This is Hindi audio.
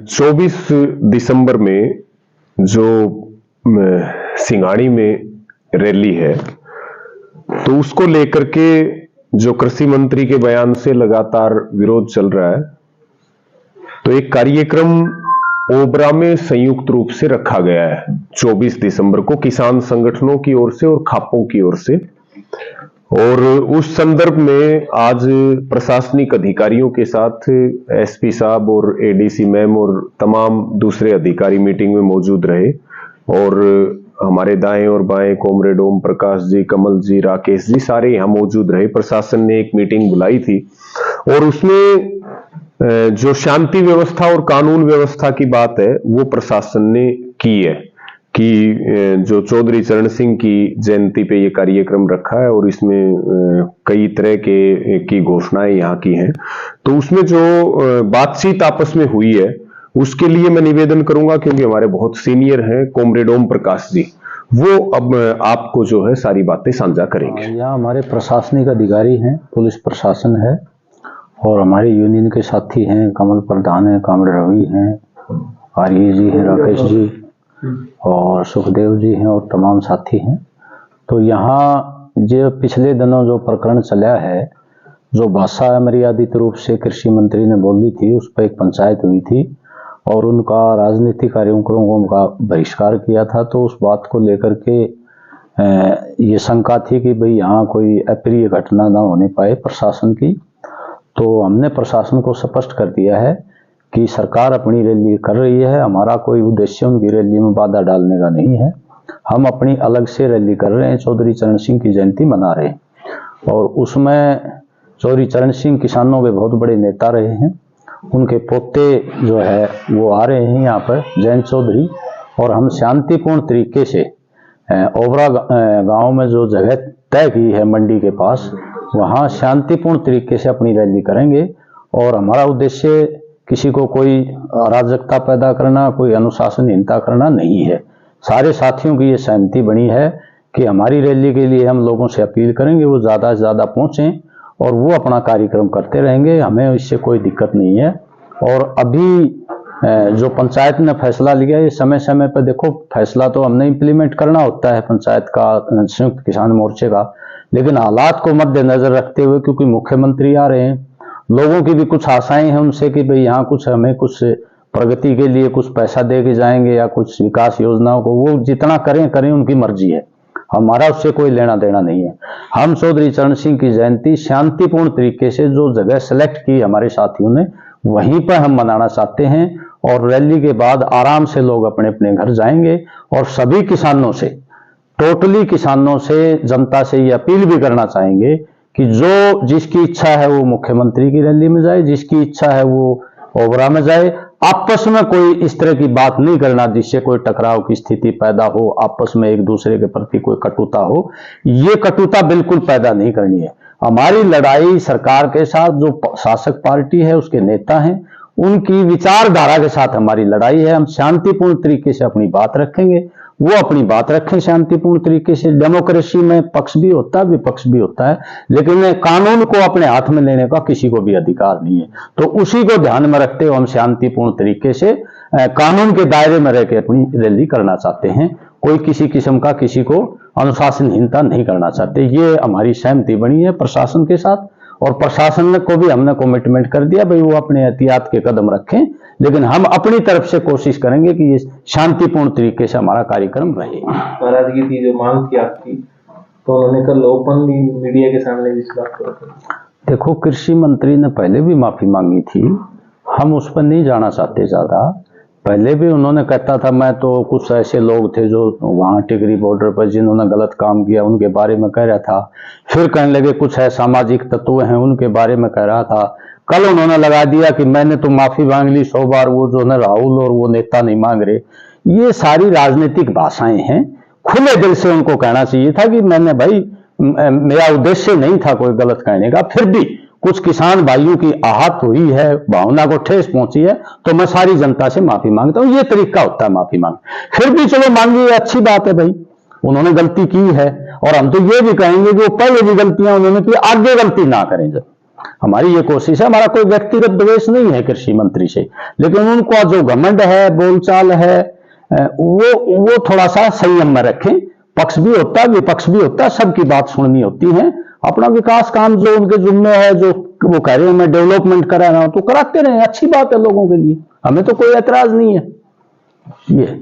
24 दिसंबर में जो सिंगाड़ी में रैली है, तो उसको लेकर के जो कृषि मंत्री के बयान से लगातार विरोध चल रहा है, तो एक कार्यक्रम ओबरा में संयुक्त रूप से रखा गया है 24 दिसंबर को किसान संगठनों की ओर से और खापों की ओर से। और उस संदर्भ में आज प्रशासनिक अधिकारियों के साथ एसपी साहब और एडीसी मैम और तमाम दूसरे अधिकारी मीटिंग में मौजूद रहे। और हमारे दाएं और बाएं कॉमरेड ओम प्रकाश जी, कमल जी, राकेश जी सारे यहाँ मौजूद रहे। प्रशासन ने एक मीटिंग बुलाई थी और उसमें जो शांति व्यवस्था और कानून व्यवस्था की बात है वो प्रशासन ने की है कि जो चौधरी चरण सिंह की जयंती पे ये कार्यक्रम रखा है और इसमें कई तरह की घोषणाएं यहाँ की हैं। तो उसमें जो बातचीत आपस में हुई है उसके लिए मैं निवेदन करूंगा, क्योंकि हमारे बहुत सीनियर हैं कॉमरेड ओम प्रकाश जी, वो अब आपको जो है सारी बातें साझा करेंगे। यहाँ हमारे प्रशासनिक अधिकारी हैं, पुलिस प्रशासन है और हमारे यूनियन के साथी हैं, कमल प्रधान है, कामरेड रवि हैं, आर्य जी हैं, राकेश जी और सुखदेव जी हैं और तमाम साथी हैं। तो यहाँ जो पिछले दिनों जो प्रकरण चला है, जो भाषा मर्यादित रूप से कृषि मंत्री ने बोली थी, उस पर एक पंचायत हुई थी और उनका राजनीतिक कार्यक्रमों का बहिष्कार किया था। तो उस बात को लेकर के ये शंका थी कि भाई यहाँ कोई अप्रिय घटना ना होने पाए प्रशासन की। तो हमने प्रशासन को स्पष्ट कर दिया है कि सरकार अपनी रैली कर रही है, हमारा कोई उद्देश्य उनकी रैली में बाधा डालने का नहीं है। हम अपनी अलग से रैली कर रहे हैं, चौधरी चरण सिंह की जयंती मना रहे हैं। और उसमें चौधरी चरण सिंह किसानों के बहुत बड़े नेता रहे हैं, उनके पोते जो है वो आ रहे हैं यहाँ पर, जयंत चौधरी। और हम शांतिपूर्ण तरीके से ओबरा गांव में जो जगह तय की है मंडी के पास, वहाँ शांतिपूर्ण तरीके से अपनी रैली करेंगे। और हमारा उद्देश्य किसी को कोई अराजकता पैदा करना, कोई अनुशासनहीनता करना नहीं है। सारे साथियों की ये सहमति बनी है कि हमारी रैली के लिए हम लोगों से अपील करेंगे वो ज़्यादा से ज़्यादा पहुँचें और वो अपना कार्यक्रम करते रहेंगे, हमें इससे कोई दिक्कत नहीं है। और अभी जो पंचायत ने फैसला लिया, ये समय समय पर देखो फैसला तो हमने इम्प्लीमेंट करना होता है पंचायत का, संयुक्त किसान मोर्चे का, लेकिन हालात को मद्देनजर रखते हुए, क्योंकि मुख्यमंत्री आ रहे हैं, लोगों की भी कुछ आशाएं हैं उनसे कि भाई यहाँ कुछ हमें कुछ प्रगति के लिए कुछ पैसा दे के जाएंगे या कुछ विकास योजनाओं को, वो जितना करें उनकी मर्जी है, हमारा उससे कोई लेना देना नहीं है। हम चौधरी चरण सिंह की जयंती शांतिपूर्ण तरीके से जो जगह सेलेक्ट की हमारे साथियों ने, वहीं पर हम मनाना चाहते हैं। और रैली के बाद आराम से लोग अपने अपने घर जाएंगे। और सभी किसानों से, टोटली किसानों से, जनता से ये अपील भी करना चाहेंगे कि जो जिसकी इच्छा है वो मुख्यमंत्री की रैली में जाए, जिसकी इच्छा है वो ओबरा में जाए। आपस में कोई इस तरह की बात नहीं करना जिससे कोई टकराव की स्थिति पैदा हो, आपस में एक दूसरे के प्रति कोई कटुता हो, ये कटुता बिल्कुल पैदा नहीं करनी है। हमारी लड़ाई सरकार के साथ, जो शासक पार्टी है उसके नेता हैं, उनकी विचारधारा के साथ हमारी लड़ाई है। हम शांतिपूर्ण तरीके से अपनी बात रखेंगे, वो अपनी बात रखें शांतिपूर्ण तरीके से। डेमोक्रेसी में पक्ष भी होता है, विपक्ष भी होता है, लेकिन कानून को अपने हाथ में लेने का किसी को भी अधिकार नहीं है। तो उसी को ध्यान में रखते हुए हम शांतिपूर्ण तरीके से कानून के दायरे में रहकर अपनी रैली करना चाहते हैं। कोई किसी किस्म का किसी को अनुशासनहीनता नहीं करना चाहते। ये हमारी सहमति बनी है प्रशासन के साथ, और प्रशासन को भी हमने कमिटमेंट कर दिया भाई वो अपने एहतियात के कदम रखें, लेकिन हम अपनी तरफ से कोशिश करेंगे कि ये शांतिपूर्ण तरीके से हमारा कार्यक्रम रहे। नाराजगी थी, जो मांग थी आपकी, तो उन्होंने कल ओपनली मीडिया के सामने इस बात को रखा। देखो, कृषि मंत्री ने पहले भी माफी मांगी थी, हम उस पर नहीं जाना चाहते ज्यादा। पहले भी उन्होंने कहता था, मैं तो कुछ ऐसे लोग थे जो वहाँ टिकरी बॉर्डर पर जिन्होंने गलत काम किया उनके बारे में कह रहा था। फिर कहने लगे कुछ है सामाजिक तत्व हैं उनके बारे में कह रहा था। कल उन्होंने लगा दिया कि मैंने तो माफी मांग ली 100 बार, वो जो है राहुल और वो नेता नहीं मांग रहे। ये सारी राजनीतिक भाषाएं हैं। खुले दिल से उनको कहना चाहिए था कि मैंने भाई, मेरा उद्देश्य नहीं था कोई गलत कहने का, फिर भी कुछ किसान भाइयों की आहत हुई है, भावना को ठेस पहुंची है, तो मैं सारी जनता से माफी मांगता हूं। ये तरीका होता है माफी मांग। फिर भी चलो मांगी, अच्छी बात है भाई, उन्होंने गलती की है। और हम तो ये भी कहेंगे कि वो पहले भी गलतियां उन्होंने की, आगे गलती ना करें। जब हमारी ये कोशिश है, हमारा कोई व्यक्तिगत द्वेष नहीं है कृषि मंत्री से, लेकिन उनका जो घमंड है, बोलचाल है, वो थोड़ा सा संयम में रखें। पक्ष भी होता है, विपक्ष भी होता है, सबकी बात सुननी होती है। अपना विकास काम जो उनके जिम्मे है, जो वो कह रहे हैं मैं डेवलपमेंट करा रहा हूं, तो कराते रहे, अच्छी बात है लोगों के लिए, हमें तो कोई एतराज नहीं है। ये